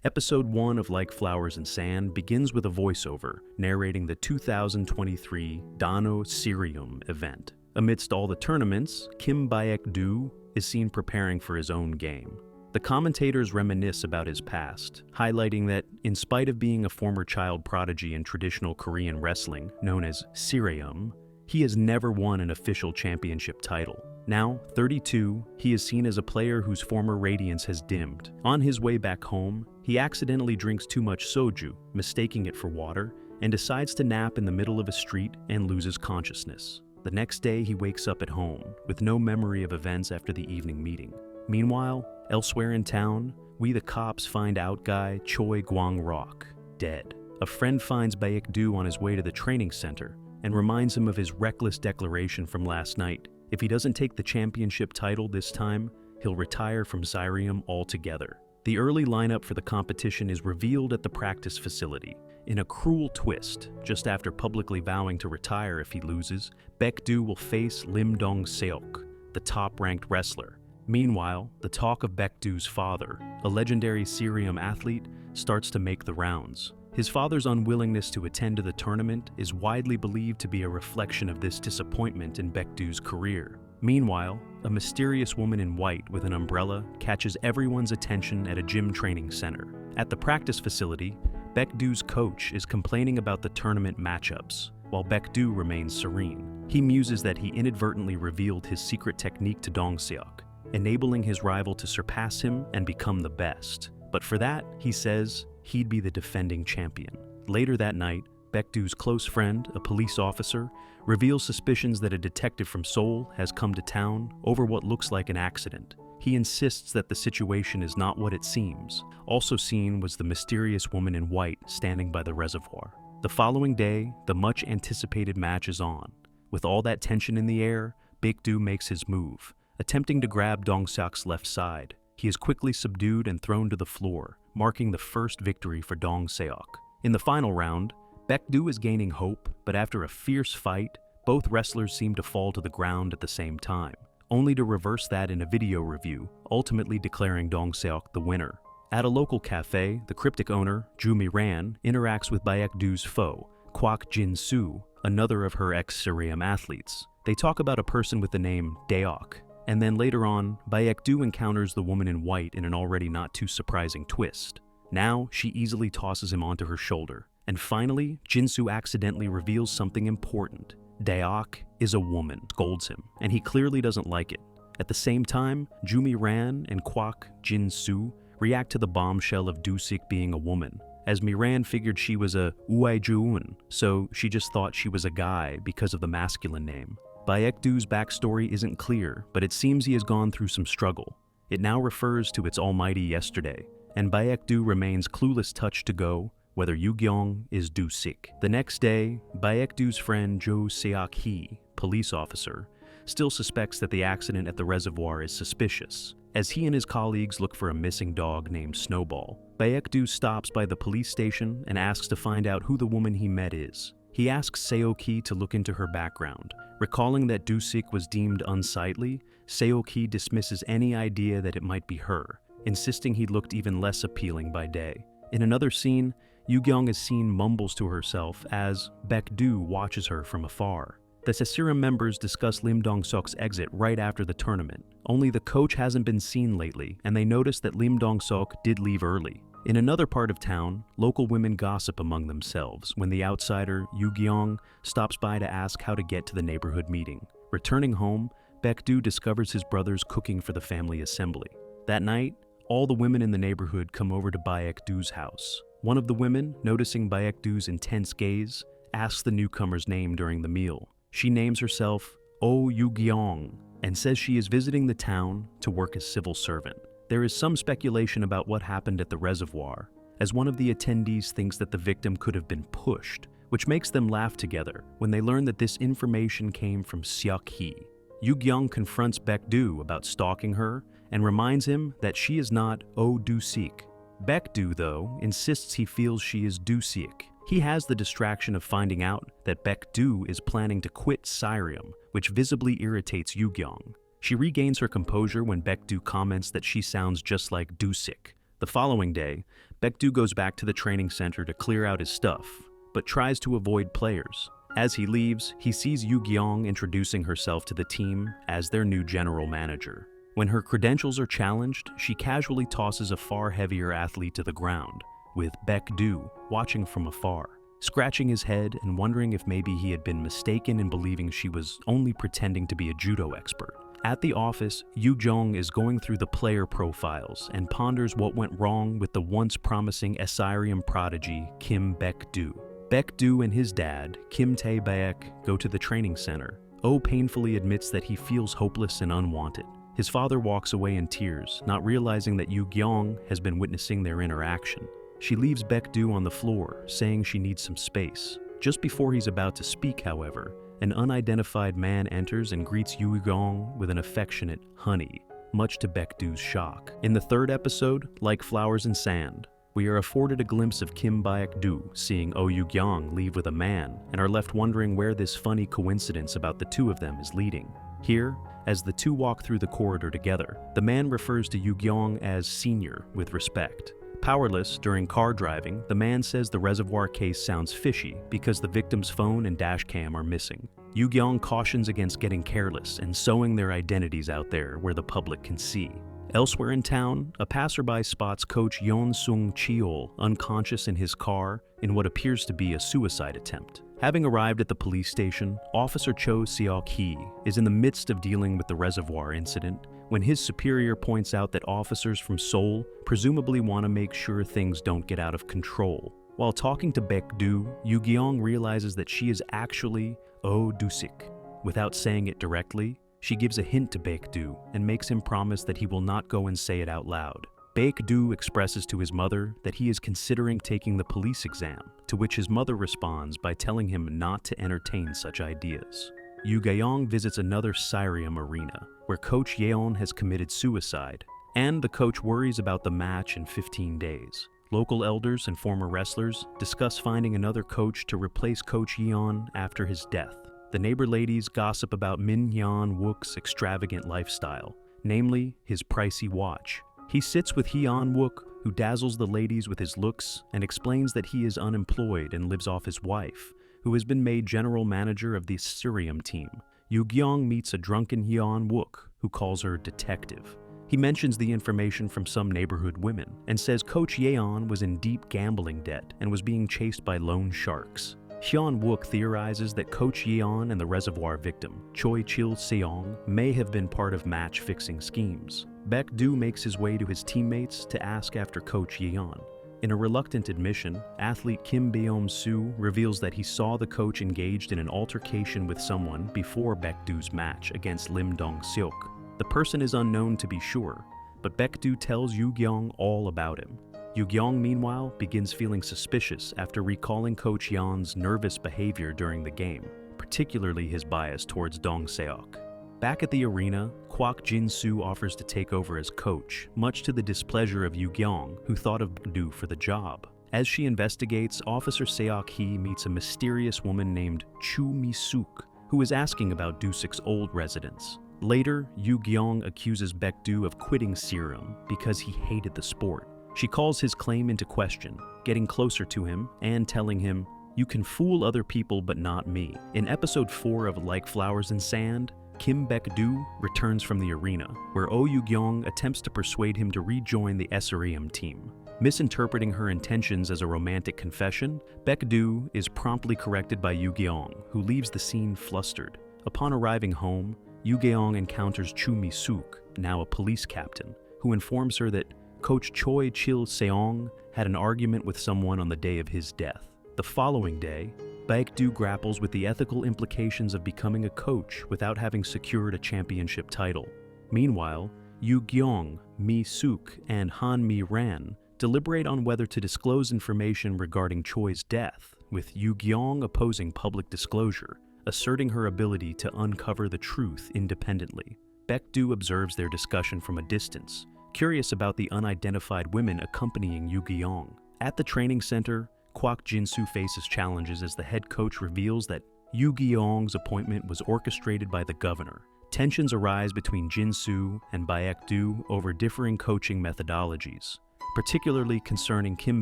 Episode 1 of Like Flowers and Sand begins with a voiceover narrating the 2023 Dano Ssireum event. Amidst all the tournaments, Kim Baek-du is seen preparing for his own game. The commentators reminisce about his past, highlighting that, in spite of being a former child prodigy in traditional Korean wrestling known as ssireum, he has never won an official championship title. Now, 32, he is seen as a player whose former radiance has dimmed. On his way back home, he accidentally drinks too much soju, mistaking it for water, and decides to nap in the middle of a street and loses consciousness. The next day, he wakes up at home, with no memory of events after the evening meeting. Meanwhile, elsewhere in town, we the cops find out guy Choi Gwang-rok dead. A friend finds Baek-du on his way to the training center and reminds him of his reckless declaration from last night. If he doesn't take the championship title this time, he'll retire from ssireum altogether. The early lineup for the competition is revealed at the practice facility. In a cruel twist, just after publicly vowing to retire if he loses, Baek-du will face Lim Dong-seok, the top-ranked wrestler. Meanwhile, the talk of Baek-du's father, a legendary ssireum athlete, starts to make the rounds. His father's unwillingness to attend to the tournament is widely believed to be a reflection of this disappointment in Baek-du's career. Meanwhile, a mysterious woman in white with an umbrella catches everyone's attention at a gym training center. At the practice facility, Baek-du's coach is complaining about the tournament matchups, while Baek-du remains serene. He muses that he inadvertently revealed his secret technique to Dong-seok, enabling his rival to surpass him and become the best. But for that, he says, he'd be the defending champion. Later that night, Baek-du's close friend, a police officer, reveals suspicions that a detective from Seoul has come to town over what looks like an accident. He insists that the situation is not what it seems. Also seen was the mysterious woman in white standing by the reservoir. The following day, the much-anticipated match is on. With all that tension in the air, Baek-du makes his move, attempting to grab Dong-seok's left side. He is quickly subdued and thrown to the floor, marking the first victory for Dong-seok. In the final round, Baek-du is gaining hope, but after a fierce fight, both wrestlers seem to fall to the ground at the same time, only to reverse that in a video review, ultimately declaring Dong-seok the winner. At a local cafe, the cryptic owner, Ju Mi-ran, interacts with Baek-du's foe, Kwak Jin-soo, another of her ex-ssireum athletes. They talk about a person with the name Daeok, and then later on, Baek-du encounters the woman in white in an already not too surprising twist. Now, she easily tosses him onto her shoulder. And finally, Jin-soo accidentally reveals something important. Daeok is a woman, scolds him, and he clearly doesn't like it. At the same time, Ju Mi-ran and Kwak Jin-soo react to the bombshell of Do-sik being a woman, as Mi-ran figured she was a Uai-ju-un, so she just thought she was a guy because of the masculine name. Baek-du's backstory isn't clear, but it seems he has gone through some struggle. It now refers to its almighty yesterday, and Baek-du remains clueless touch to go whether Yu-gyeong is Do-sik. The next day, Baek-du's friend Jo Seok-hee, police officer, still suspects that the accident at the reservoir is suspicious. As he and his colleagues look for a missing dog named Snowball, Baek-du stops by the police station and asks to find out who the woman he met is. He asks Seok-hee to look into her background. Recalling that Do-sik was deemed unsightly, Seok-hee dismisses any idea that it might be her, insisting he looked even less appealing by day. In another scene, Yu-gyeong is seen mumbles to herself as Baek-du watches her from afar. The ssireum members discuss Lim Dong-seok's exit right after the tournament. Only the coach hasn't been seen lately, and they notice that Lim Dong-seok did leave early. In another part of town, local women gossip among themselves when the outsider, Yu-gyeong, stops by to ask how to get to the neighborhood meeting. Returning home, Baek-du discovers his brothers cooking for the family assembly. That night, all the women in the neighborhood come over to Baek-du's house. One of the women, noticing Baek-du's intense gaze, asks the newcomer's name during the meal. She names herself Oh Yu-gyeong and says she is visiting the town to work as civil servant. There is some speculation about what happened at the reservoir, as one of the attendees thinks that the victim could have been pushed, which makes them laugh together when they learn that this information came from Seok-hee. Yu-gyeong confronts Baek-du about stalking her and reminds him that she is not Oh Do-sik. Baek-du, though, insists he feels she is Do-sik. He has the distraction of finding out that Baek-du is planning to quit ssireum, which visibly irritates Yu-gyeong. She regains her composure when Baek-du comments that she sounds just like Do-sik. The The following day, Baek-du goes back to the training center to clear out his stuff, but tries to avoid players. As he leaves, he sees Yu-gyeong introducing herself to the team as their new general manager. When her credentials are challenged, she casually tosses a far heavier athlete to the ground, with Baek-du watching from afar, scratching his head and wondering if maybe he had been mistaken in believing she was only pretending to be a judo expert. At the office, Yu-gyeong is going through the player profiles and ponders what went wrong with the once promising ssireum prodigy Kim Baek-du. Baek-du and his dad, Kim Baek, go to the training center. Oh painfully admits that he feels hopeless and unwanted. His father walks away in tears, not realizing that Yu-gyeong has been witnessing their interaction. She leaves Baek-du on the floor, saying she needs some space. Just before he's about to speak, however, an unidentified man enters and greets Yu-gyeong with an affectionate "honey," much to Baek-du's shock. In the third episode, Like Flowers in Sand, we are afforded a glimpse of Kim Baek-du seeing Oh Yu-gyeong leave with a man and are left wondering where this funny coincidence about the two of them is leading. Here, as the two walk through the corridor together, the man refers to Yu-gyeong as senior with respect. Powerless during car driving, the man says the reservoir case sounds fishy because the victim's phone and dashcam are missing. Yu-gyeong cautions against getting careless and sowing their identities out there where the public can see. Elsewhere in town, a passerby spots Coach Yeon Sung-cheol unconscious in his car in what appears to be a suicide attempt. Having arrived at the police station, Officer Cho Seok-hee is in the midst of dealing with the reservoir incident when his superior points out that officers from Seoul presumably want to make sure things don't get out of control. While talking to Baek-du, Yu-gyeong realizes that she is actually Oh Du-sik. Without saying it directly, she gives a hint to Baek-du and makes him promise that he will not go and say it out loud. Baek-du expresses to his mother that he is considering taking the police exam, to which his mother responds by telling him not to entertain such ideas. Yu-gyeong visits another ssireum arena, where Coach Yeon has committed suicide, and the coach worries about the match in 15 days. Local elders and former wrestlers discuss finding another coach to replace Coach Yeon after his death. The neighbor ladies gossip about Min Hyun-wook's extravagant lifestyle, namely his pricey watch. He sits with Hyun-wook, who dazzles the ladies with his looks and explains that he is unemployed and lives off his wife, who has been made general manager of the ssireum team. Yu-gyeong meets a drunken Hyun-wook, who calls her detective. He mentions the information from some neighborhood women and says Coach Yeon was in deep gambling debt and was being chased by loan sharks. Hyun-wook theorizes that Coach Yeon and the reservoir victim, Choi Chil-seong, may have been part of match-fixing schemes. Baek-du makes his way to his teammates to ask after Coach Yeon. In a reluctant admission, athlete Kim Beom-soo reveals that he saw the coach engaged in an altercation with someone before Baek-du's match against Lim Dong-seok. The person is unknown to be sure, but Baek-du tells Yu-gyeong all about him. Yu-gyeong, meanwhile, begins feeling suspicious after recalling Coach Yeon's nervous behavior during the game, particularly his bias towards Dong-seok. Back at the arena, Kwak Jin-soo offers to take over as coach, much to the displeasure of Yu-gyeong, who thought of Baek-du for the job. As she investigates, Officer Seok-hee meets a mysterious woman named Chu Mi-suk, who is asking about Du-sik's old residence. Later, Yu-gyeong accuses Baek-du of quitting ssireum because he hated the sport. She calls his claim into question, getting closer to him and telling him, "You can fool other people but not me." In episode 4 of Like Flowers in Sand, Kim Baek-du returns from the arena, where Oh Yu-gyeong attempts to persuade him to rejoin the ssireum team. Misinterpreting her intentions as a romantic confession, Baek-du is promptly corrected by Yu-gyeong, who leaves the scene flustered. Upon arriving home, Yu-gyeong encounters Chu Mi-suk, now a police captain, who informs her that Coach Choi Chil-seong had an argument with someone on the day of his death. The following day, Baek-du grapples with the ethical implications of becoming a coach without having secured a championship title. Meanwhile, Yu-gyeong, Mi-suk, and Han Mi-ran deliberate on whether to disclose information regarding Choi's death, with Yu-gyeong opposing public disclosure, asserting her ability to uncover the truth independently. Baek-du observes their discussion from a distance, curious about the unidentified women accompanying Yu-gyeong. At the training center, Kwak Jin-soo faces challenges as the head coach reveals that Yu-gyeong's appointment was orchestrated by the governor. Tensions arise between Jin-soo and Baek-du over differing coaching methodologies. particularly concerning Kim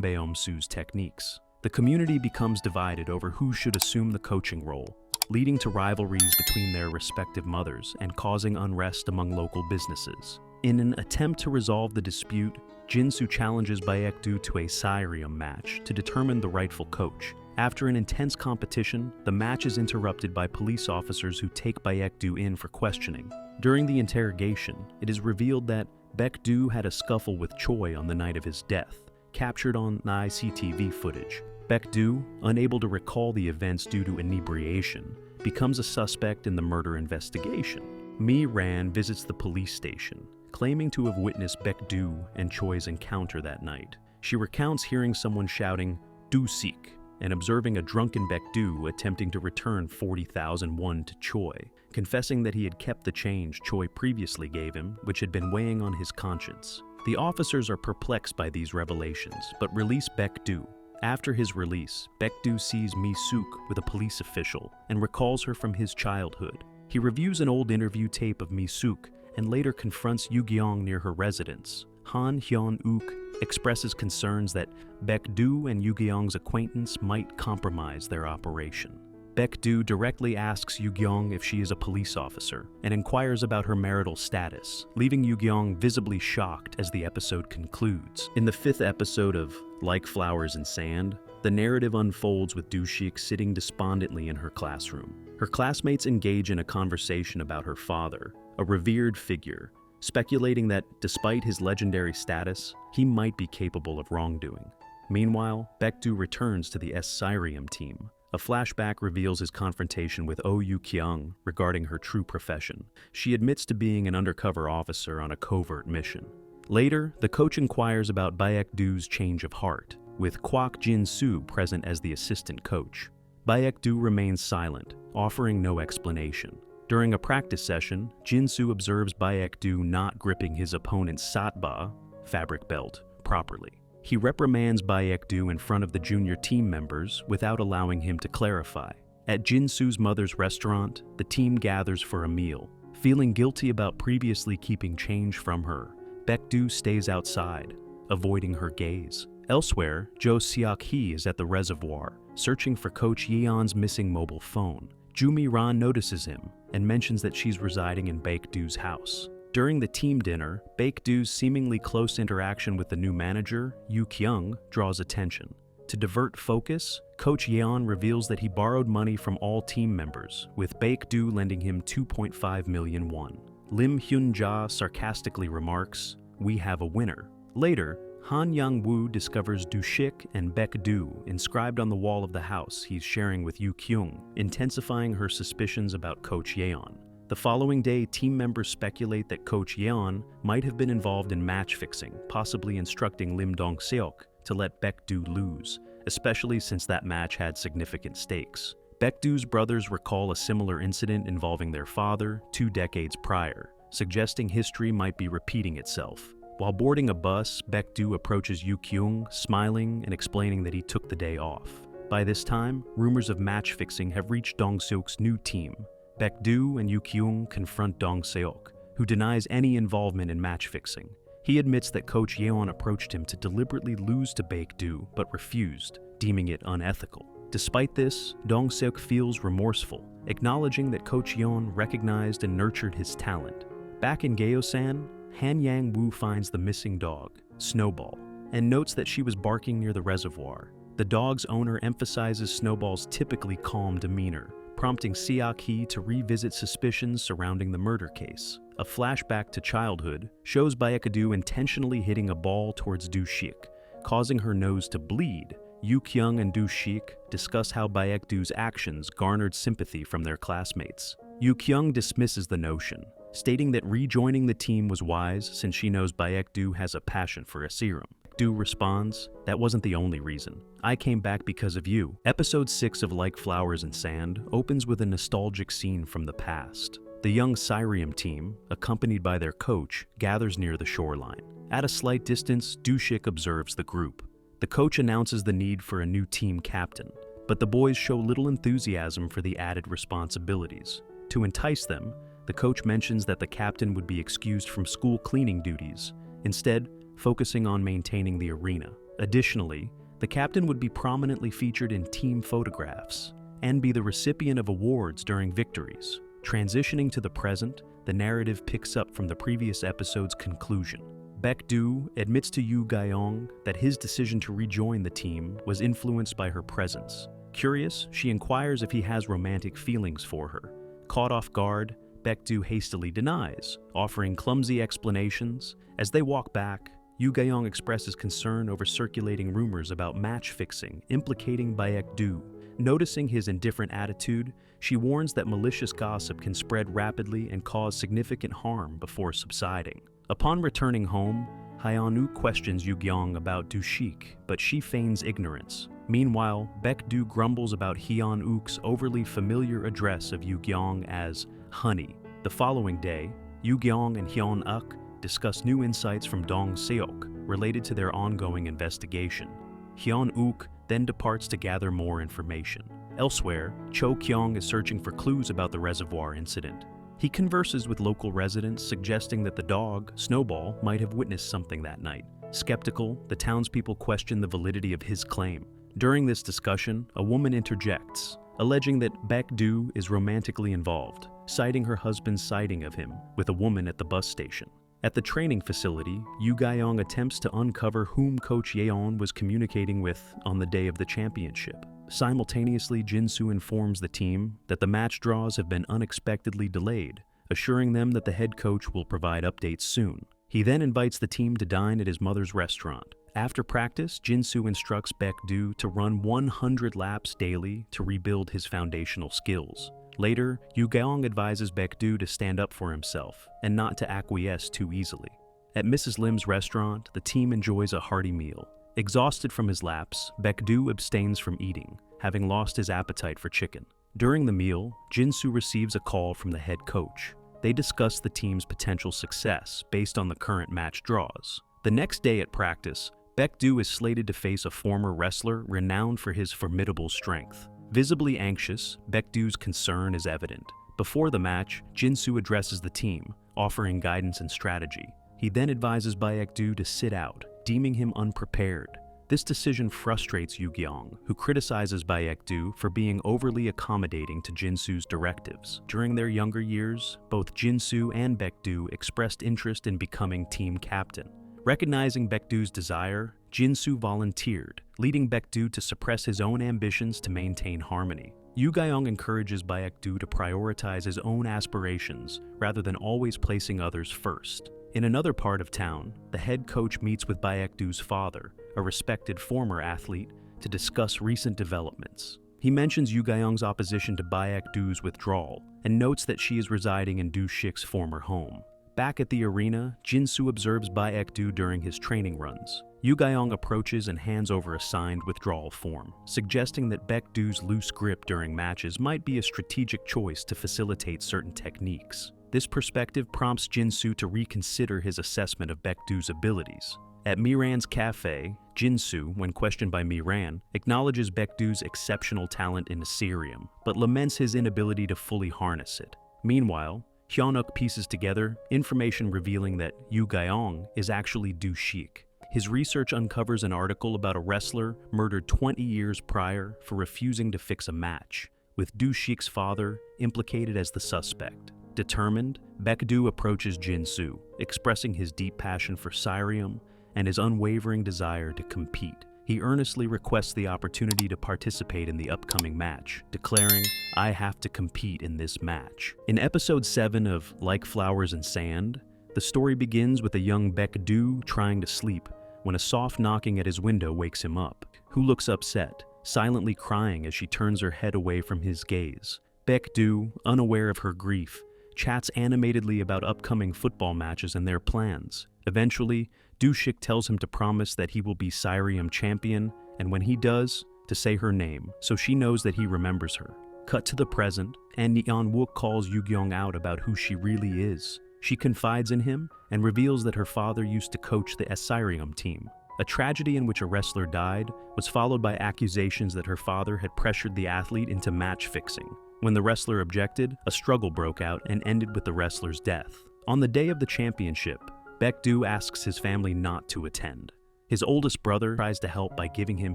Baek-du's techniques. The community becomes divided over who should assume the coaching role, leading to rivalries between their respective mothers and causing unrest among local businesses. In an attempt to resolve the dispute, Jin-soo challenges Baek-du to a ssireum match to determine the rightful coach. After an intense competition, the match is interrupted by police officers who take Baek-du in for questioning. During the interrogation, it is revealed that Baek-du had a scuffle with Choi on the night of his death, captured on CCTV footage. Baek-du, unable to recall the events due to inebriation, becomes a suspect in the murder investigation. Mi-ran visits the police station, claiming to have witnessed Baek-du and Choi's encounter that night. She recounts hearing someone shouting, "Do-sik," and observing a drunken Baek-du attempting to return 40,000 won to Choi, confessing that he had kept the change Choi previously gave him, which had been weighing on his conscience. The officers are perplexed by these revelations, but release Baek-du. After his release, Baek-du sees Mi-suk with a police official and recalls her from his childhood. He reviews an old interview tape of Mi-suk and later confronts Yu-gyeong near her residence. Han Hyun-uk expresses concerns that Baek-du and Yu-gyeong's acquaintance might compromise their operation. Baek-du directly asks Yu-gyeong if she is a police officer and inquires about her marital status, leaving Yu-gyeong visibly shocked as the episode concludes. In the 5th episode of Like Flowers in Sand, the narrative unfolds with Do-sik sitting despondently in her classroom. Her classmates engage in a conversation about her father, a revered figure, speculating that despite his legendary status, he might be capable of wrongdoing. Meanwhile, Baek-du returns to the ssireum team. A flashback reveals his confrontation with Yu-gyeong regarding her true profession. She admits to being an undercover officer on a covert mission. Later, the coach inquires about Baek-du's change of heart, with Kwak Jin-soo present as the assistant coach. Baek-du remains silent, offering no explanation. During a practice session, Jin-soo observes Baek-du not gripping his opponent's satba, fabric belt, properly. He reprimands Baek-du in front of the junior team members without allowing him to clarify. At Jin-soo's mother's restaurant, the team gathers for a meal. Feeling guilty about previously keeping change from her, Baek-du stays outside, avoiding her gaze. Elsewhere, Jo Seok-hee is at the reservoir, searching for Coach Yeon's missing mobile phone. Ju Mi-ran notices him and mentions that she's residing in Baek-du's house. During the team dinner, Baek-du's seemingly close interaction with the new manager, Yu-gyeong, draws attention. To divert focus, Coach Yeon reveals that he borrowed money from all team members, with Baek-du lending him 2.5 million won. Lim Hyun-ja sarcastically remarks, "We have a winner." Later, Han Yang-woo discovers Do-sik and Baek-du inscribed on the wall of the house he's sharing with Yu-gyeong, intensifying her suspicions about Coach Yeon. The following day, team members speculate that Coach Yeon might have been involved in match fixing, possibly instructing Lim Dong-seok to let Baek-du lose, especially since that match had significant stakes. Baek-du's brothers recall a similar incident involving their father 2 decades prior, suggesting history might be repeating itself. While boarding a bus, Baek-du approaches Yu-gyeong, smiling and explaining that he took the day off. By this time, rumors of match fixing have reached Dong-seok's new team. Baek-du and Yu-gyeong confront Dong-seok, who denies any involvement in match fixing. He admits that Coach Yeon approached him to deliberately lose to Baek-du, but refused, deeming it unethical. Despite this, Dong-seok feels remorseful, acknowledging that Coach Yeon recognized and nurtured his talent. Back in Gaosan, Han Yang-woo finds the missing dog, Snowball, and notes that she was barking near the reservoir. The dog's owner emphasizes Snowball's typically calm demeanor, prompting Seok-hee to revisit suspicions surrounding the murder case. A flashback to childhood shows Baek-du intentionally hitting a ball towards Do-sik, causing her nose to bleed. Yu-gyeong and Do-sik discuss how Baek-du's actions garnered sympathy from their classmates. Yu-gyeong dismisses the notion, stating that rejoining the team was wise since she knows Baek-du has a passion for ssireum. Du responds, "That wasn't the only reason. I came back because of you." Episode 6 of Like Flowers in Sand opens with a nostalgic scene from the past. The young ssireum team, accompanied by their coach, gathers near the shoreline. At a slight distance, Do-sik observes the group. The coach announces the need for a new team captain, but the boys show little enthusiasm for the added responsibilities. To entice them, the coach mentions that the captain would be excused from school cleaning duties. Instead, focusing on maintaining the arena. Additionally, the captain would be prominently featured in team photographs and be the recipient of awards during victories. Transitioning to the present, the narrative picks up from the previous episode's conclusion. Baek-du admits to Yu-gyeong that his decision to rejoin the team was influenced by her presence. Curious, she inquires if he has romantic feelings for her. Caught off guard, Baek-du hastily denies, offering clumsy explanations. As they walk back, Yu-gyeong expresses concern over circulating rumors about match fixing implicating Baek-du. Noticing his indifferent attitude, she warns that malicious gossip can spread rapidly and cause significant harm before subsiding. Upon returning home, Hyun-wook questions Yu-gyeong about Du-shik, but she feigns ignorance. Meanwhile, Baek-du grumbles about Hyun-wook's overly familiar address of Yu-gyeong as honey. The following day, Yu-gyeong and Hyun-wook discuss new insights from Dong-seok related to their ongoing investigation. Hyun-wook then departs to gather more information. Elsewhere, Cho-kyung is searching for clues about the reservoir incident. He converses with local residents, suggesting that the dog, Snowball, might have witnessed something that night. Skeptical, the townspeople question the validity of his claim. During this discussion, a woman interjects, alleging that Baek-du is romantically involved, citing her husband's sighting of him with a woman at the bus station. At the training facility, Yu-gyeong attempts to uncover whom Coach Yeon was communicating with on the day of the championship. Simultaneously, Jin-soo informs the team that the match draws have been unexpectedly delayed, assuring them that the head coach will provide updates soon. He then invites the team to dine at his mother's restaurant. After practice, Jin-soo instructs Baek-du to run 100 laps daily to rebuild his foundational skills. Later, Yu-gyeong advises Baek-du to stand up for himself and not to acquiesce too easily. At Mrs. Lim's restaurant, the team enjoys a hearty meal. Exhausted from his laps, Baek-du abstains from eating, having lost his appetite for chicken. During the meal, Jin-soo receives a call from the head coach. They discuss the team's potential success based on the current match draws. The next day at practice, Baek-du is slated to face a former wrestler renowned for his formidable strength. Visibly anxious, Baek-du's concern is evident. Before the match, Jin-soo addresses the team, offering guidance and strategy. He then advises Baek-du to sit out, deeming him unprepared. This decision frustrates Yu-gyeong, who criticizes Baek-du for being overly accommodating to Jin-soo's directives. During their younger years, both Jin-soo and Baek-du expressed interest in becoming team captain. Recognizing Baek-du's desire, Jin-soo volunteered, leading Baek-du to suppress his own ambitions to maintain harmony. Yu-gyeong encourages Baek-du to prioritize his own aspirations rather than always placing others first. In another part of town, the head coach meets with Baek-du's father, a respected former athlete, to discuss recent developments. He mentions Yu-gyeong's opposition to Baek-du's withdrawal and notes that she is residing in Du-shik's former home. Back at the arena, Jin-soo observes Baek-du during his training runs. Yu-gyeong approaches and hands over a signed withdrawal form, suggesting that Baek-du's loose grip during matches might be a strategic choice to facilitate certain techniques. This perspective prompts Jin-soo to reconsider his assessment of Baek-du's abilities. At Miran's cafe, Jin-soo, when questioned by Miran, acknowledges Baek-du's exceptional talent in ssireum, but laments his inability to fully harness it. Meanwhile, Hyun-wook pieces together information revealing that Yu-gyeong is actually Du-shik. His research uncovers an article about a wrestler murdered 20 years prior for refusing to fix a match, with Du-shik's father implicated as the suspect. Determined, Baek-du approaches Jin-soo, expressing his deep passion for ssireum and his unwavering desire to compete. He earnestly requests the opportunity to participate in the upcoming match, declaring, "I have to compete in this match." In episode 7 of Like Flowers and Sand, the story begins with a young Baek-du trying to sleep when a soft knocking at his window wakes him up, who looks upset, silently crying as she turns her head away from his gaze. Baek-du, unaware of her grief, chats animatedly about upcoming football matches and their plans. Eventually, Du-shik tells him to promise that he will be ssireum champion, and when he does, to say her name, so she knows that he remembers her. Cut to the present, and Hyun-wook calls Yu-gyeong out about who she really is. She confides in him and reveals that her father used to coach the ssireum team. A tragedy in which a wrestler died was followed by accusations that her father had pressured the athlete into match fixing. When the wrestler objected, a struggle broke out and ended with the wrestler's death. On the day of the championship, Baek-du asks his family not to attend. His oldest brother tries to help by giving him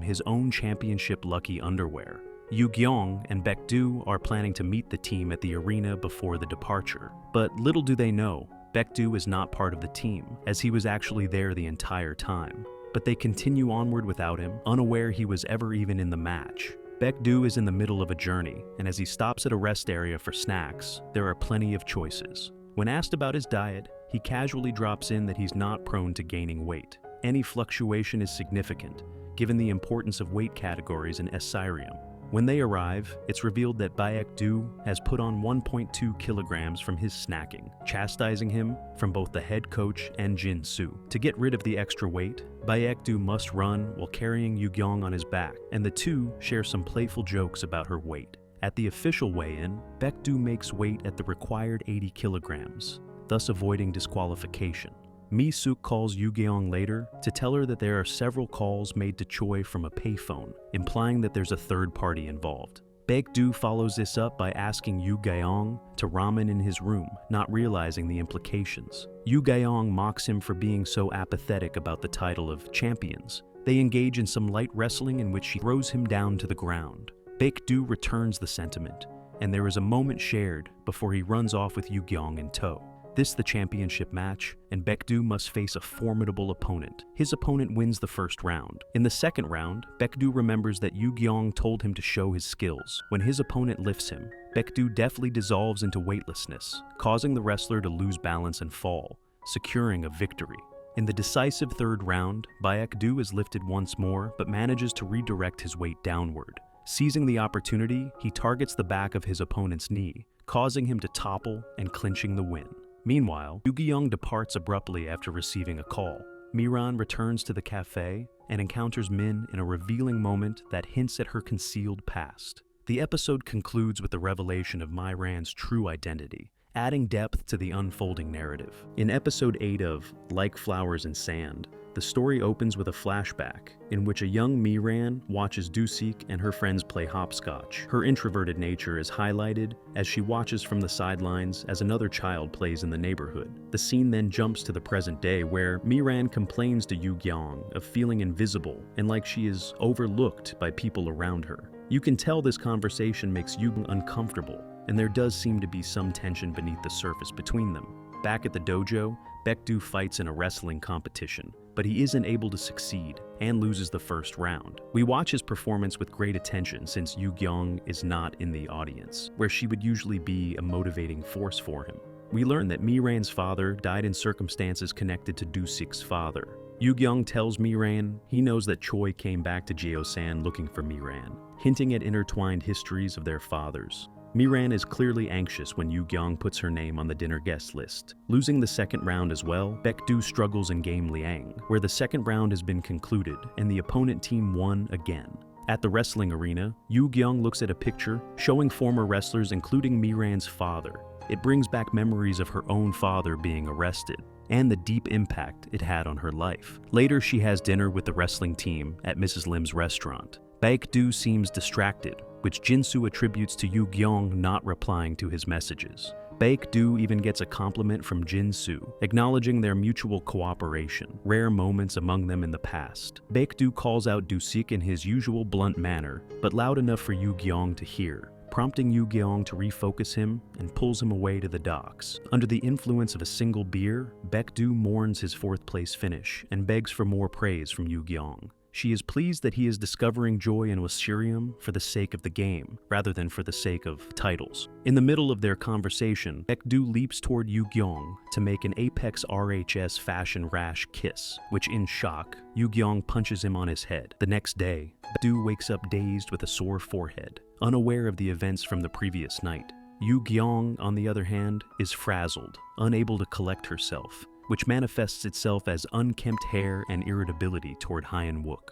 his own championship-lucky underwear. Yu-gyeong and Baek-du are planning to meet the team at the arena before the departure. But little do they know, Baek-du is not part of the team, as he was actually there the entire time. But they continue onward without him, unaware he was ever even in the match. Baek-du is in the middle of a journey, and as he stops at a rest area for snacks, there are plenty of choices. When asked about his diet, he casually drops in that he's not prone to gaining weight. Any fluctuation is significant, given the importance of weight categories in ssireum. When they arrive, it's revealed that Baek-du has put on 1.2 kilograms from his snacking, chastising him from both the head coach and Jin-soo. To get rid of the extra weight, Baek-du must run while carrying Yu-gyeong on his back, and the two share some playful jokes about her weight. At the official weigh-in, Baek-du makes weight at the required 80 kilograms, thus avoiding disqualification. Mi-suk calls Yu-gyeong later to tell her that there are several calls made to Choi from a payphone, implying that there's a third party involved. Baek-du follows this up by asking Yu-gyeong to ramen in his room, not realizing the implications. Yu-gyeong mocks him for being so apathetic about the title of champions. They engage in some light wrestling in which she throws him down to the ground. Baek-du returns the sentiment, and there is a moment shared before he runs off with Yu-gyeong in tow. This the championship match, and Baek-du must face a formidable opponent. His opponent wins the first round. In the second round, Baek-du remembers that Yu-gyeong told him to show his skills. When his opponent lifts him, Baek-du deftly dissolves into weightlessness, causing the wrestler to lose balance and fall, securing a victory. In the decisive third round, Baek-du is lifted once more, but manages to redirect his weight downward. Seizing the opportunity, he targets the back of his opponent's knee, causing him to topple and clinching the win. Meanwhile, Yu-gyeong departs abruptly after receiving a call. Miran returns to the cafe and encounters Min in a revealing moment that hints at her concealed past. The episode concludes with the revelation of Miran's true identity, adding depth to the unfolding narrative. In episode 8 of Like Flowers in Sand, the story opens with a flashback in which a young Miran watches Du-sik and her friends play hopscotch. Her introverted nature is highlighted as she watches from the sidelines as another child plays in the neighborhood. The scene then jumps to the present day where Miran complains to Yu-gyeong of feeling invisible and like she is overlooked by people around her. You can tell this conversation makes Yu-gyeong uncomfortable, and there does seem to be some tension beneath the surface between them. Back at the dojo, Baek-du fights in a wrestling competition, but he isn't able to succeed and loses the first round. We watch his performance with great attention since Yu-gyeong is not in the audience, where she would usually be a motivating force for him. We learn that Miran's father died in circumstances connected to Du-sik's father. Yu-gyeong tells Miran he knows that Choi came back to Jeosan looking for Miran, hinting at intertwined histories of their fathers. Miran is clearly anxious when Yu-gyeong puts her name on the dinner guest list. Losing the second round as well, Baek-du struggles in Game Liang, where the second round has been concluded and the opponent team won again. At the wrestling arena, Yu-gyeong looks at a picture showing former wrestlers including Miran's father. It brings back memories of her own father being arrested and the deep impact it had on her life. Later, she has dinner with the wrestling team at Mrs. Lim's restaurant. Baek-du seems distracted, which Jin-soo attributes to Yu-gyeong not replying to his messages. Baek-du even gets a compliment from Jin-soo, acknowledging their mutual cooperation, rare moments among them in the past. Baek-du calls out Du-sik in his usual blunt manner, but loud enough for Yu-gyeong to hear, prompting Yu-gyeong to refocus him and pulls him away to the docks. Under the influence of a single beer, Baek-du mourns his fourth-place finish and begs for more praise from Yu-gyeong. She is pleased that he is discovering joy in ssireum for the sake of the game, rather than for the sake of titles. In the middle of their conversation, Baek-du leaps toward Yu-gyeong to make an Apex RHS fashion rash kiss, which in shock, Yu-gyeong punches him on his head. The next day, Baek-du wakes up dazed with a sore forehead, unaware of the events from the previous night. Yu-gyeong, on the other hand, is frazzled, unable to collect herself, which manifests itself as unkempt hair and irritability toward Hyun-wook.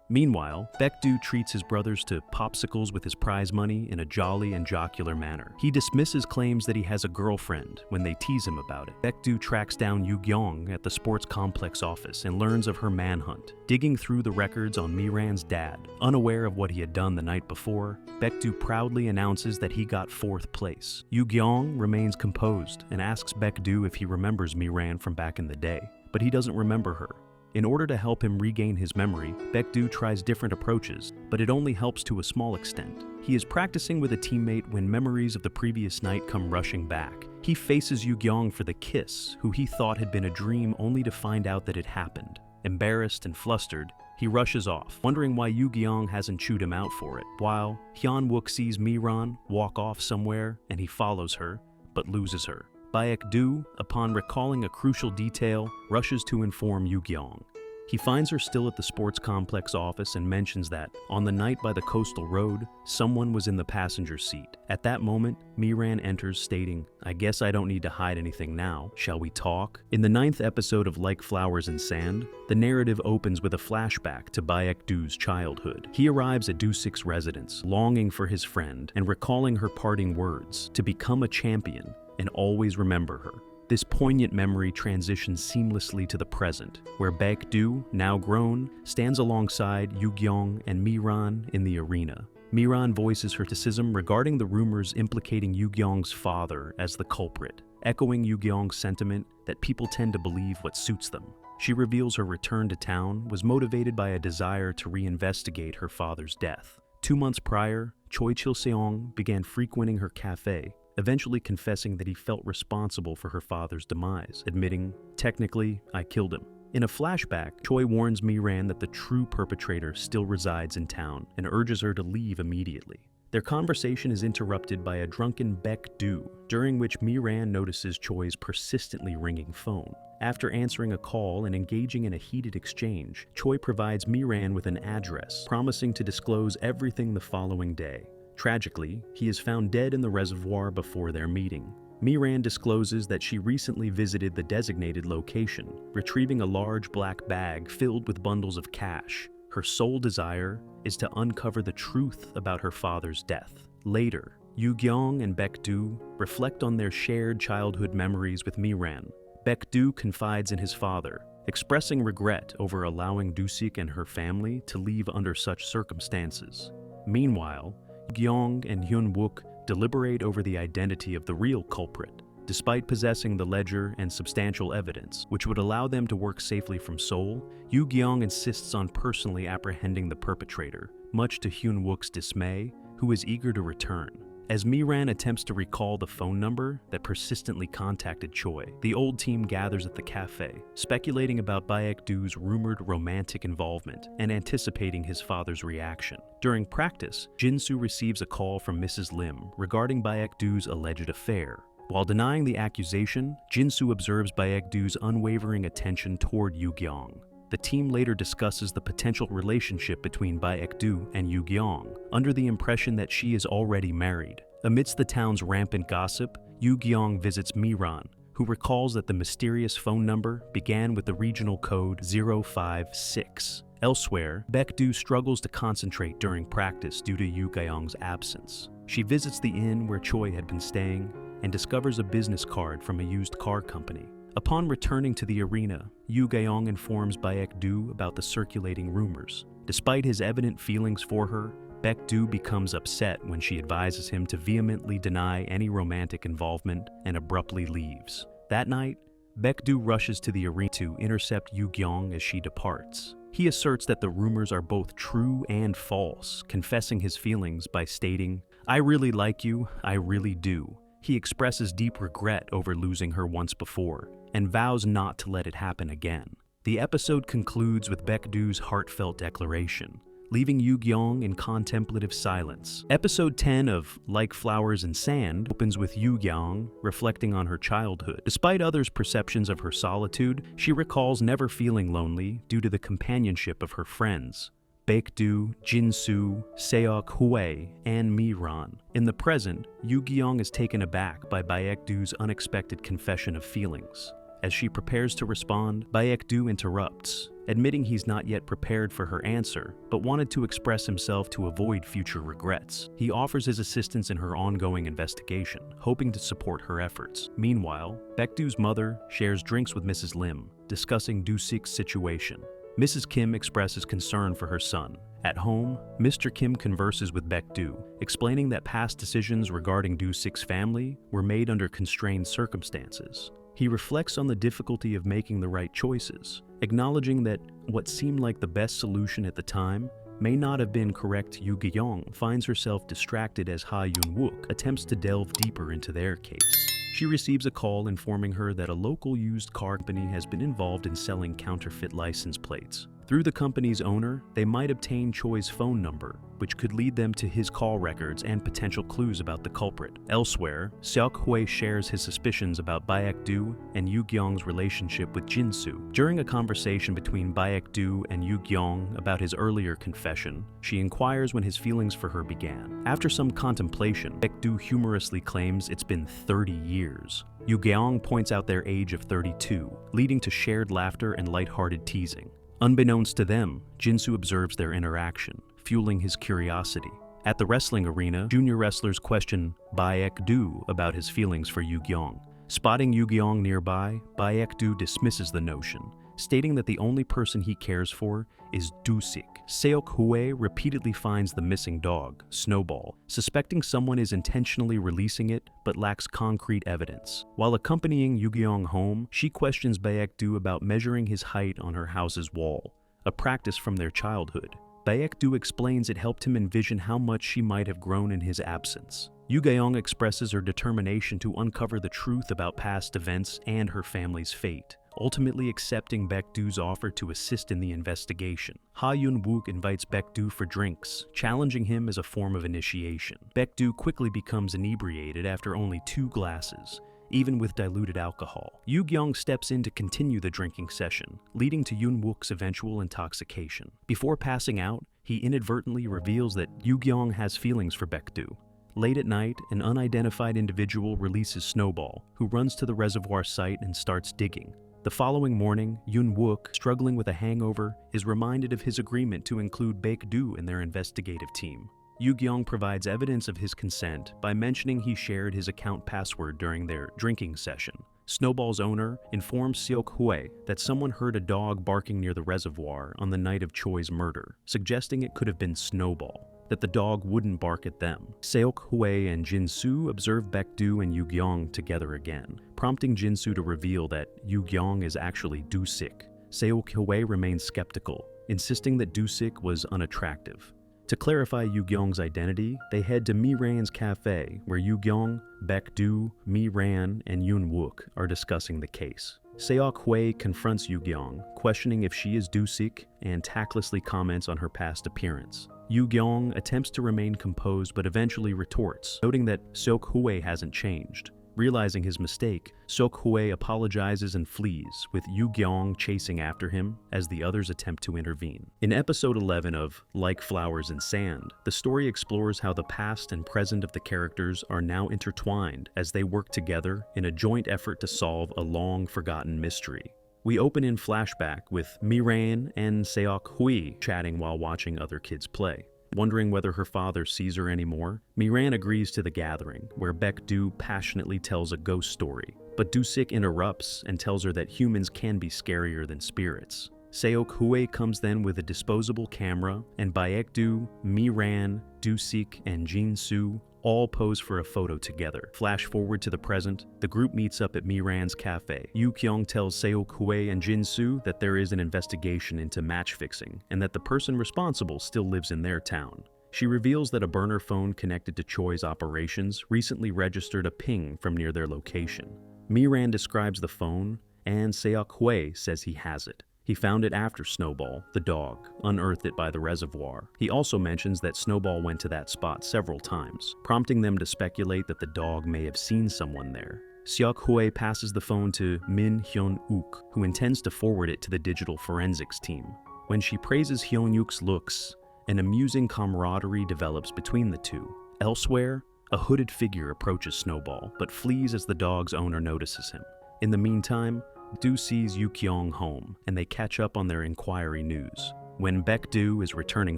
Meanwhile, Baek-du treats his brothers to popsicles with his prize money in a jolly and jocular manner. He dismisses claims that he has a girlfriend when they tease him about it. Baek-du tracks down Yu-gyeong at the sports complex office and learns of her manhunt. Digging through the records on Miran's dad, unaware of what he had done the night before, Baek-du proudly announces that he got 4th place. Yu-gyeong remains composed and asks Baek-du if he remembers Miran from back in the day, but he doesn't remember her. In order to help him regain his memory, Baek-du tries different approaches, but it only helps to a small extent. He is practicing with a teammate when memories of the previous night come rushing back. He faces Yu-gyeong for the kiss, who he thought had been a dream only to find out that it happened. Embarrassed and flustered, he rushes off, wondering why Yu-gyeong hasn't chewed him out for it, while Hyun-wook sees Miran walk off somewhere and he follows her, but loses her. Baek-du, upon recalling a crucial detail, rushes to inform Yu-gyeong. He finds her still at the sports complex office and mentions that, on the night by the coastal road, someone was in the passenger seat. At that moment, Miran enters stating, "I guess I don't need to hide anything now. Shall we talk?" In the 9th episode of Like Flowers in Sand, the narrative opens with a flashback to Baek-du's childhood. He arrives at Doo-sik's residence, longing for his friend and recalling her parting words, to become a champion and always remember her. This poignant memory transitions seamlessly to the present, where Baek-du, now grown, stands alongside Yu-gyeong and Miran in the arena. Miran voices her criticism regarding the rumors implicating Yu-gyeong's father as the culprit, echoing Yu-gyeong's sentiment that people tend to believe what suits them. She reveals her return to town was motivated by a desire to reinvestigate her father's death. 2 months prior, Choi Chil-seong began frequenting her cafe, eventually confessing that he felt responsible for her father's demise, admitting, "Technically, I killed him." In a flashback, Choi warns Miran that the true perpetrator still resides in town and urges her to leave immediately. Their conversation is interrupted by a drunken Baek-du, during which Miran notices Choi's persistently ringing phone. After answering a call and engaging in a heated exchange, Choi provides Miran with an address, promising to disclose everything the following day. Tragically, he is found dead in the reservoir before their meeting. Miran discloses that she recently visited the designated location, retrieving a large black bag filled with bundles of cash. Her sole desire is to uncover the truth about her father's death. Later, Yu-gyeong and Baek-du reflect on their shared childhood memories with Miran. Baek-du confides in his father, expressing regret over allowing Doo-sik and her family to leave under such circumstances. Meanwhile, Yu-gyeong and Hyun-wook deliberate over the identity of the real culprit, despite possessing the ledger and substantial evidence, which would allow them to work safely from Seoul. Yu-gyeong insists on personally apprehending the perpetrator, much to Hyun-wook's dismay, who is eager to return. As Miran attempts to recall the phone number that persistently contacted Choi, the old team gathers at the cafe, speculating about Baek-du's rumored romantic involvement and anticipating his father's reaction. During practice, Jin-soo receives a call from Mrs. Lim regarding Baek-du's alleged affair. While denying the accusation, Jin-soo observes Baek-du's unwavering attention toward Yu-gyeong. The team later discusses the potential relationship between Baek-du and Yu-gyeong, under the impression that she is already married. Amidst the town's rampant gossip, Yu-gyeong visits Miran, who recalls that the mysterious phone number began with the regional code 056. Elsewhere, Baek-du struggles to concentrate during practice due to Yu-gyeong's absence. She visits the inn where Choi had been staying and discovers a business card from a used car company. Upon returning to the arena, Yu-gyeong informs Baek-du about the circulating rumors. Despite his evident feelings for her, Baek-du becomes upset when she advises him to vehemently deny any romantic involvement and abruptly leaves. That night, Baek-du rushes to the arena to intercept Yu-gyeong as she departs. He asserts that the rumors are both true and false, confessing his feelings by stating, "I really like you, I really do." He expresses deep regret over losing her once before, and vows not to let it happen again. The episode concludes with Baek-du's heartfelt declaration, leaving Yu-gyeong in contemplative silence. Episode 10 of Like Flowers in Sand opens with Yu-gyeong reflecting on her childhood. Despite others' perceptions of her solitude, she recalls never feeling lonely due to the companionship of her friends, Baek-du, Jin-soo, Seok-hwae, and Miran. In the present, Yu-gyeong is taken aback by Baek-du's unexpected confession of feelings. As she prepares to respond, Baek-du interrupts, admitting he's not yet prepared for her answer, but wanted to express himself to avoid future regrets. He offers his assistance in her ongoing investigation, hoping to support her efforts. Meanwhile, Baek-du's mother shares drinks with Mrs. Lim, discussing Do-sik's situation. Mrs. Kim expresses concern for her son. At home, Mr. Kim converses with Baek-du, explaining that past decisions regarding Do-sik's family were made under constrained circumstances. He reflects on the difficulty of making the right choices, acknowledging that what seemed like the best solution at the time may not have been correct. Yu-gyeong finds herself distracted as Ha-yoon-wook attempts to delve deeper into their case. She receives a call informing her that a local used car company has been involved in selling counterfeit license plates. Through the company's owner, they might obtain Choi's phone number, which could lead them to his call records and potential clues about the culprit. Elsewhere, Seok-hwae shares his suspicions about Baek-du and Yu-gyeong's relationship with Jin-soo. During a conversation between Baek-du and Yu-gyeong about his earlier confession, she inquires when his feelings for her began. After some contemplation, Baek-du humorously claims it's been 30 years. Yu-gyeong points out their age of 32, leading to shared laughter and lighthearted teasing. Unbeknownst to them, Jin-soo observes their interaction, fueling his curiosity. At the wrestling arena, junior wrestlers question Baek-du about his feelings for Yu-gyeong. Spotting Yu-gyeong nearby, Baek-du dismisses the notion, stating that the only person he cares for is Do-sik. Seok-hwae repeatedly finds the missing dog, Snowball, suspecting someone is intentionally releasing it but lacks concrete evidence. While accompanying Yu-gyeong home, she questions Baek-du about measuring his height on her house's wall, a practice from their childhood. Baek-du explains it helped him envision how much she might have grown in his absence. Yu-gyeong expresses her determination to uncover the truth about past events and her family's fate, ultimately accepting Baek-du's offer to assist in the investigation. Ha-yoon-wook invites Baek-du for drinks, challenging him as a form of initiation. Baek-du quickly becomes inebriated after only 2 glasses, even with diluted alcohol. Yu-gyeong steps in to continue the drinking session, leading to Yoon-wook's eventual intoxication. Before passing out, he inadvertently reveals that Yu-gyeong has feelings for Baek-du. Late at night, an unidentified individual releases Snowball, who runs to the reservoir site and starts digging. The following morning, Yoon-wook, struggling with a hangover, is reminded of his agreement to include Baek-du in their investigative team. Yu-gyeong provides evidence of his consent by mentioning he shared his account password during their drinking session. Snowball's owner informs Seok-hwae that someone heard a dog barking near the reservoir on the night of Choi's murder, suggesting it could have been Snowball, that the dog wouldn't bark at them. Seok-hwae and Jin-soo observe Baek-du and Yu-gyeong together again, prompting Jin-soo to reveal that Yu-gyeong is actually Do-sik. Seok-hwae remains skeptical, insisting that Do-sik was unattractive. To clarify Yu-gyeong's identity, they head to Mi-ran's cafe, where Yu-gyeong, Baek-du, Mi-ran, and Yoon-wook are discussing the case. Seok-hwae confronts Yu-gyeong, questioning if she is Do-sik, and tactlessly comments on her past appearance. Yu-gyeong attempts to remain composed but eventually retorts, noting that Seok-hwae hasn't changed. Realizing his mistake, Seok-hwae apologizes and flees, with Yu-gyeong chasing after him as the others attempt to intervene. In episode 11 of Like Flowers in Sand, the story explores how the past and present of the characters are now intertwined as they work together in a joint effort to solve a long-forgotten mystery. We open in flashback with Mi-ran and Seok-hwae chatting while watching other kids play. Wondering whether her father sees her anymore, Mi-ran agrees to the gathering, where Baek-du passionately tells a ghost story. But Do-sik interrupts and tells her that humans can be scarier than spirits. Seok-hwae comes then with a disposable camera, and Baek-du, Mi-ran, Do-sik, and Jin-soo all pose for a photo together. Flash forward to the present, the group meets up at Mi-ran's cafe. Yu-gyeong tells Seok-hwae and Jin-soo that there is an investigation into match fixing, and that the person responsible still lives in their town. She reveals that a burner phone connected to Choi's operations recently registered a ping from near their location. Mi-ran describes the phone, and Seok-hwae says he has it. He found it after Snowball, the dog, unearthed it by the reservoir. He also mentions that Snowball went to that spot several times, prompting them to speculate that the dog may have seen someone there. Seok-hwae passes the phone to Min Hyun-wook, who intends to forward it to the digital forensics team. When she praises Hyun-wook's looks, an amusing camaraderie develops between the two. Elsewhere, a hooded figure approaches Snowball, but flees as the dog's owner notices him. In the meantime, Baek-du sees Yu-gyeong home, and they catch up on their inquiry news. When Baek-du is returning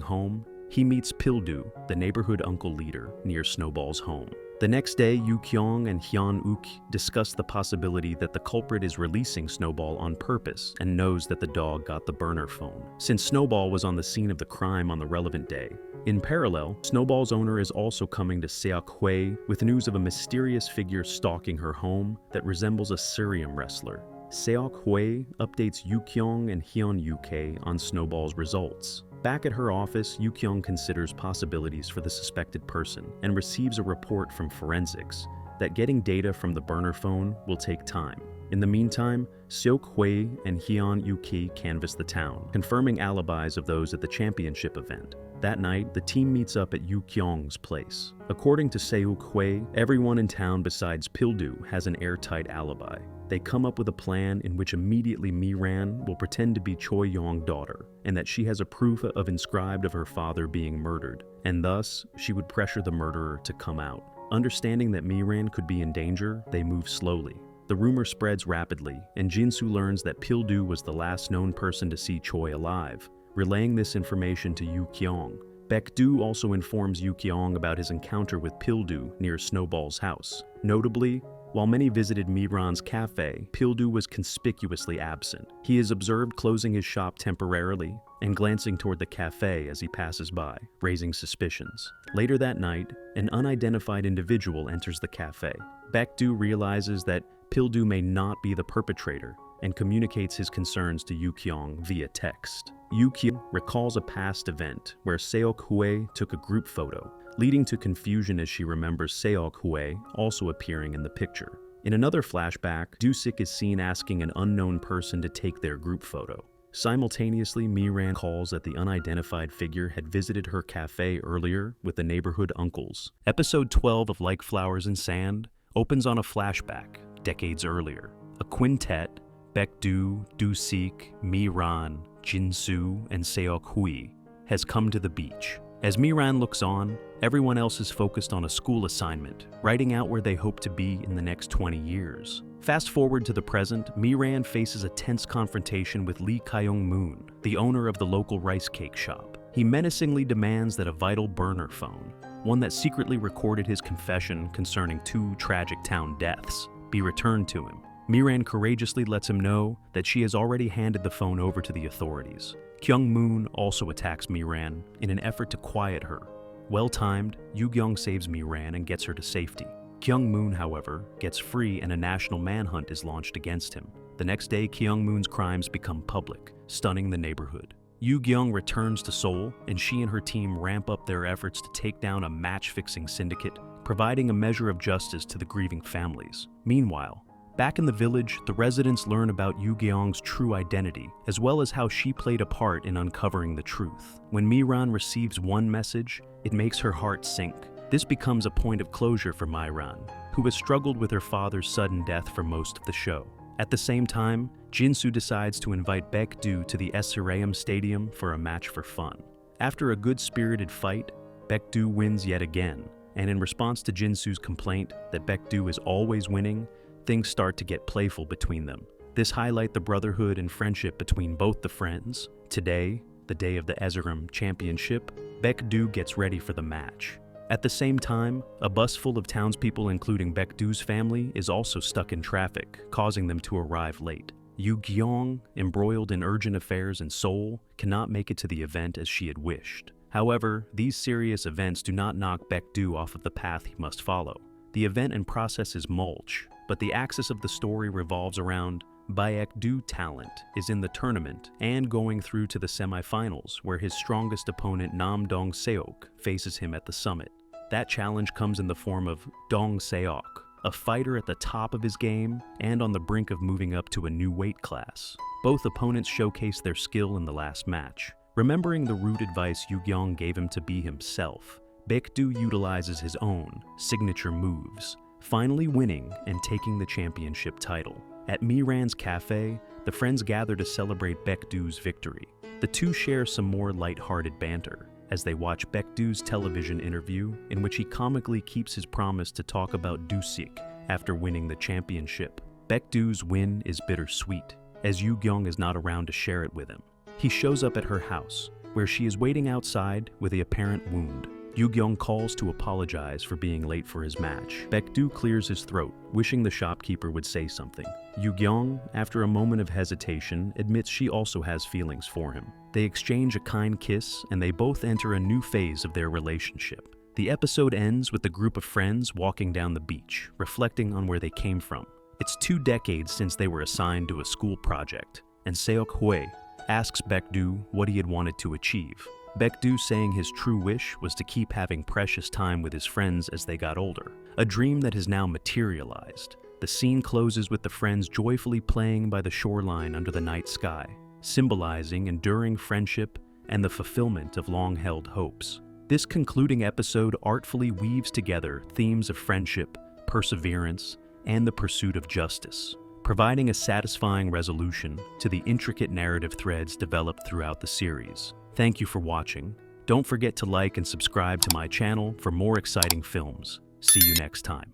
home, he meets Pil-du, the neighborhood uncle leader, near Snowball's home. The next day, Yu-gyeong and Hyun-uk discuss the possibility that the culprit is releasing Snowball on purpose and knows that the dog got the burner phone, since Snowball was on the scene of the crime on the relevant day. In parallel, Snowball's owner is also coming to Seok-hwae with news of a mysterious figure stalking her home that resembles a ssireum wrestler. Seok-hwae updates Yu-gyeong and Hyun-uk on Snowball's results. Back at her office, Yu-gyeong considers possibilities for the suspected person and receives a report from forensics that getting data from the burner phone will take time. In the meantime, Seok-hwae and Hyun-uk canvass the town, confirming alibis of those at the championship event. That night, the team meets up at Yu-gyeong's place. According to Seok-hwae, everyone in town besides Pil-du has an airtight alibi. They come up with a plan in which immediately Mi-ran will pretend to be Choi-yong's daughter, and that she has a proof of inscribed of her father being murdered, and thus she would pressure the murderer to come out. Understanding that Mi-ran could be in danger, they move slowly. The rumor spreads rapidly, and Jin-soo learns that Pil-du was the last known person to see Choi alive, relaying this information to Yu-gyeong. Baek-du also informs Yu-gyeong about his encounter with Pil-du near Snowball's house. Notably, while many visited Mi-ran's cafe, Pil-du was conspicuously absent. He is observed closing his shop temporarily and glancing toward the cafe as he passes by, raising suspicions. Later that night, an unidentified individual enters the cafe. Baek-du realizes that Pil-du may not be the perpetrator and communicates his concerns to Yu-gyeong via text. Yu-gyeong recalls a past event where Seok-hwae took a group photo, leading to confusion as she remembers Seok-hwae also appearing in the picture. In another flashback, Dusik is seen asking an unknown person to take their group photo. Simultaneously, Mi-ran calls that the unidentified figure had visited her cafe earlier with the neighborhood uncles. Episode 12 of Like Flowers in Sand opens on a flashback, decades earlier. A quintet, Baek-du, Dusik, Mi-ran, Jin-soo, and Seok-hwae, has come to the beach. As Mi-ran looks on, everyone else is focused on a school assignment, writing out where they hope to be in the next 20 years. Fast forward to the present, Mi-ran faces a tense confrontation with Lee Kyung-moon, the owner of the local rice cake shop. He menacingly demands that a vital burner phone, one that secretly recorded his confession concerning 2 tragic town deaths, be returned to him. Mi-ran courageously lets him know that she has already handed the phone over to the authorities. Kyung-moon also attacks Mi-ran in an effort to quiet her. Well-timed, Yu-gyeong saves Mi-ran and gets her to safety. Kyung-moon, however, gets free and a national manhunt is launched against him. The next day, Kyung-moon's crimes become public, stunning the neighborhood. Yu-gyeong returns to Seoul, and she and her team ramp up their efforts to take down a match-fixing syndicate, providing a measure of justice to the grieving families. Meanwhile, back in the village, the residents learn about Yu-gyeong's true identity, as well as how she played a part in uncovering the truth. When Mi-ran receives one message, it makes her heart sink. This becomes a point of closure for Mi-ran, who has struggled with her father's sudden death for most of the show. At the same time, Jin-soo decides to invite Baek-du to the ssireum stadium for a match for fun. After a good-spirited fight, Baek-du wins yet again, and in response to Jin-soo's complaint that Baek-du is always winning, things start to get playful between them. This highlights the brotherhood and friendship between both the friends. Today, the day of the ssireum championship, Baek-du gets ready for the match. At the same time, a bus full of townspeople including Baek-du's family is also stuck in traffic, causing them to arrive late. Yu-gyeong, embroiled in urgent affairs in Seoul, cannot make it to the event as she had wished. However, these serious events do not knock Baek-du off of the path he must follow. The event and process is mulch, but the axis of the story revolves around Baek-du talent is in the tournament and going through to the semifinals where his strongest opponent Nam Dong-seok faces him at the summit. That challenge comes in the form of Dong-seok, a fighter at the top of his game and on the brink of moving up to a new weight class. Both opponents showcase their skill in the last match. Remembering the root advice Yu-gyeong gave him to be himself, Baek-du utilizes his own signature moves, finally winning and taking the championship title. At Mi-ran's cafe, the friends gather to celebrate Baek-du's victory. The two share some more light-hearted banter as they watch Baek-du's television interview in which he comically keeps his promise to talk about Dusik after winning the championship. Baek-du's win is bittersweet, as Yu-gyeong is not around to share it with him. He shows up at her house, where she is waiting outside with a apparent wound. Yu-gyeong calls to apologize for being late for his match. Baek-du clears his throat, wishing the shopkeeper would say something. Yu-gyeong, after a moment of hesitation, admits she also has feelings for him. They exchange a kind kiss, and they both enter a new phase of their relationship. The episode ends with the group of friends walking down the beach, reflecting on where they came from. It's 2 decades since they were assigned to a school project, and Seok-hwae asks Baek-du what he had wanted to achieve. Baek-du saying his true wish was to keep having precious time with his friends as they got older, a dream that has now materialized. The scene closes with the friends joyfully playing by the shoreline under the night sky, symbolizing enduring friendship and the fulfillment of long-held hopes. This concluding episode artfully weaves together themes of friendship, perseverance, and the pursuit of justice, providing a satisfying resolution to the intricate narrative threads developed throughout the series. Thank you for watching. Don't forget to like and subscribe to my channel for more exciting films. See you next time.